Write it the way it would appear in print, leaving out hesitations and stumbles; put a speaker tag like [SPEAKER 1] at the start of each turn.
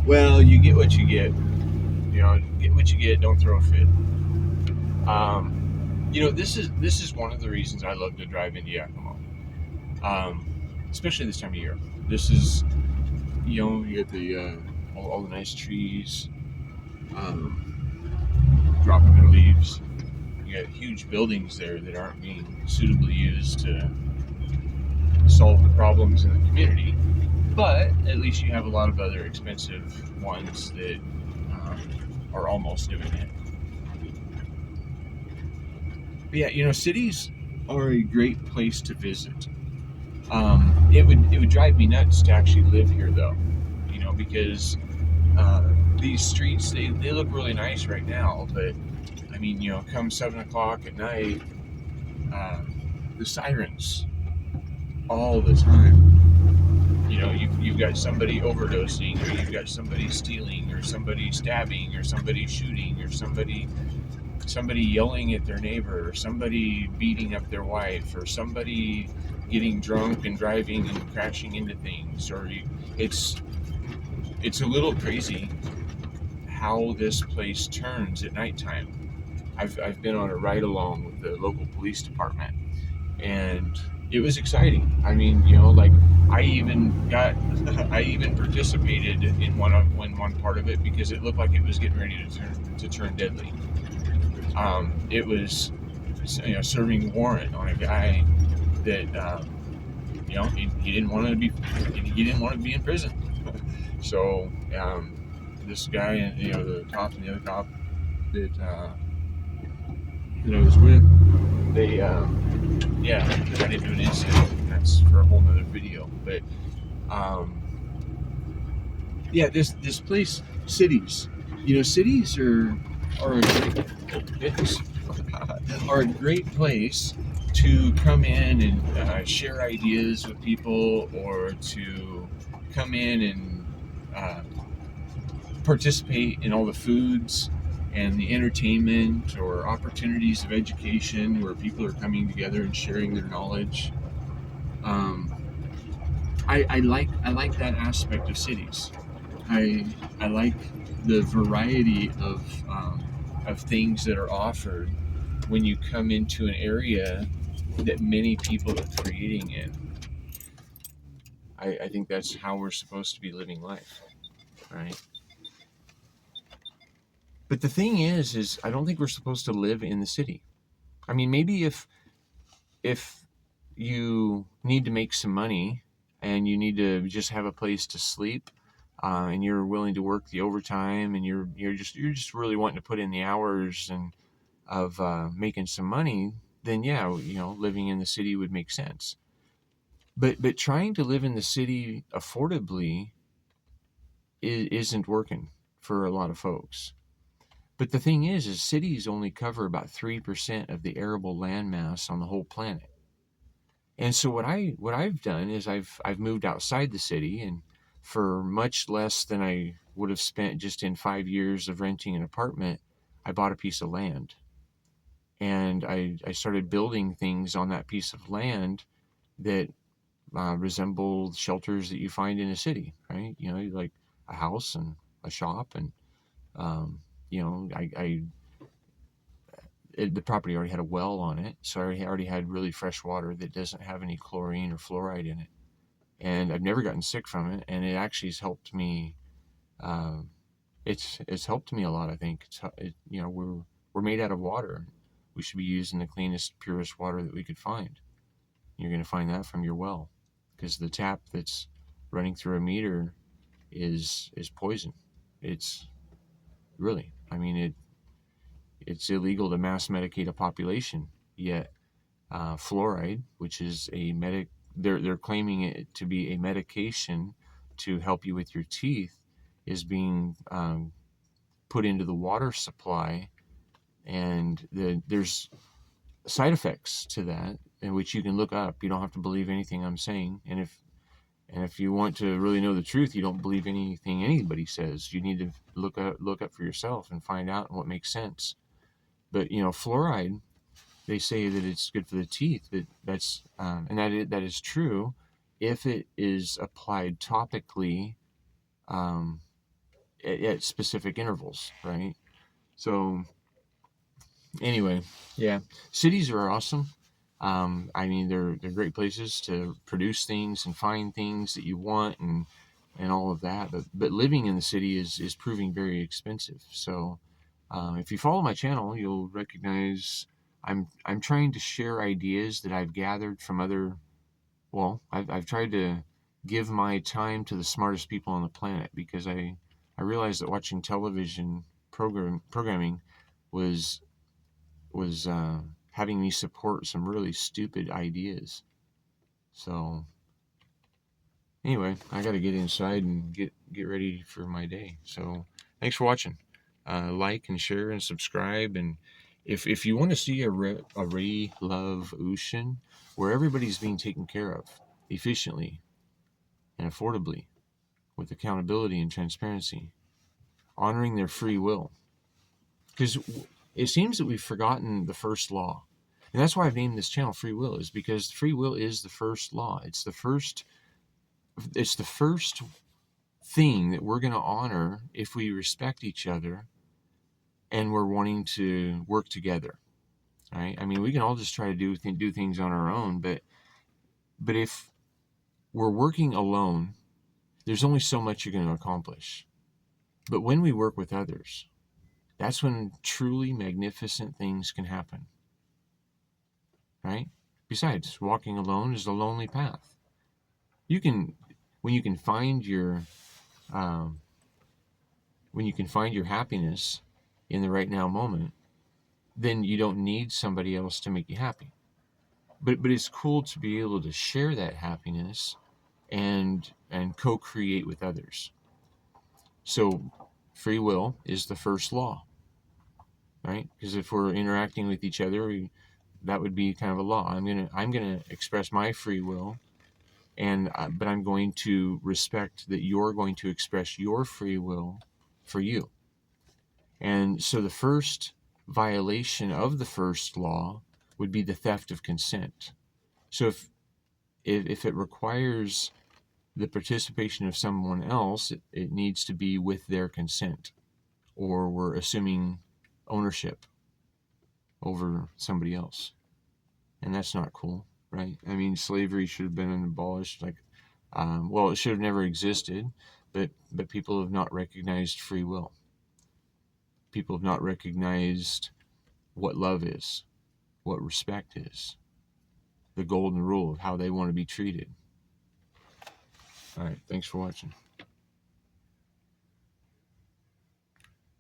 [SPEAKER 1] Well, you get what you get. Get what you get. Don't throw a fit. This is one of the reasons I love to drive into Yakima, especially this time of year. This is you get the all the nice trees um, dropping their leaves. You got huge buildings there that aren't being suitably used to solve the problems in the community. But at least you have a lot of other expensive ones that are almost doing it. But yeah, cities are a great place to visit. It would drive me nuts to actually live here though, because uh, these streets they look really nice right now, but I mean, come 7 o'clock at night, uh, the sirens all the time. You've got somebody overdosing, or you've got somebody stealing, or somebody stabbing, or somebody shooting, or somebody yelling at their neighbor, or somebody beating up their wife, or somebody getting drunk and driving and crashing into things. It's a little crazy how this place turns at nighttime. I've been on a ride along with the local police department, and it was exciting. I mean, like I even got, I even participated in one part of it because it looked like it was getting ready to turn deadly. It was, serving warrant on a guy that he didn't want to be in prison. So this guy and the cop and the other cop that I was with, they yeah, got into an incident. That's for a whole nother video. But yeah, this place, cities, cities are a great goodness, are a great place to come in and share ideas with people, or to come in and uh, participate in all the foods and the entertainment or opportunities of education where people are coming together and sharing their knowledge. Um, I like that aspect of cities. I like the variety of things that are offered when you come into an area that many people are creating in. I think that's how we're supposed to be living life, right? But the thing is I don't think we're supposed to live in the city. I mean, maybe if you need to make some money and you need to just have a place to sleep, and you're willing to work the overtime, and you're just really wanting to put in the hours and of making some money, then yeah, living in the city would make sense. But trying to live in the city affordably isn't working for a lot of folks. But the thing is cities only cover about 3% of the arable landmass on the whole planet. And so what I've done is I've moved outside the city, and for much less than I would have spent just in 5 years of renting an apartment, I bought a piece of land, and I started building things on that piece of land that resemble shelters that you find in a city, right? Like a house and a shop, and um, the property already had a well on it, so I already had really fresh water that doesn't have any chlorine or fluoride in it, and I've never gotten sick from it, and it actually has helped me. Uh, it's helped me a lot. I think we're made out of water. We should be using the cleanest, purest water that we could find. You're going to find that from your well, because the tap that's running through a meter is poison. It's really, I mean, it's illegal to mass medicate a population. Yet fluoride, which is they're claiming it to be a medication to help you with your teeth, is being put into the water supply, and there's side effects to that, in which you can look up. You don't have to believe anything I'm saying, and if you want to really know the truth, you don't believe anything anybody says. You need to look up for yourself and find out what makes sense. But fluoride, they say that it's good for the teeth. That is true if it is applied topically, um, at specific intervals, right? So anyway, yeah, cities are awesome. I mean, they're great places to produce things and find things that you want and all of that. But living in the city is proving very expensive. So if you follow my channel, you'll recognize I'm trying to share ideas that I've gathered from other. Well, I've tried to give my time to the smartest people on the planet because I realized that watching television programming was was having me support some really stupid ideas. So anyway, I got to get inside and get ready for my day. So thanks for watching. Like and share and subscribe. And if you want to see a Ray Love Ocean where everybody's being taken care of efficiently and affordably with accountability and transparency, honoring their free will, because it seems that we've forgotten the first law. And that's why I've named this channel Free Will, is because free will is the first law. It's the first thing that we're going to honor if we respect each other and we're wanting to work together. Right? I mean, we can all just try to do things on our own, but if we're working alone, there's only so much you're going to accomplish. But when we work with others, that's when truly magnificent things can happen. Right? Besides, walking alone is a lonely path. When you can find your um, when you can find your happiness in the right now moment, then you don't need somebody else to make you happy. But it's cool to be able to share that happiness and co-create with others. So free will is the first law, right? Because if we're interacting with each other, that would be kind of a law. I'm gonna express my free will, and but I'm going to respect that you're going to express your free will for you. And so the first violation of the first law would be the theft of consent. So if it requires the participation of someone else, it needs to be with their consent, or we're assuming ownership over somebody else. And that's not cool, right? I mean, slavery should have been abolished. Well, it should have never existed, but people have not recognized free will. People have not recognized what love is, what respect is, the golden rule of how they want to be treated. All right, thanks for watching.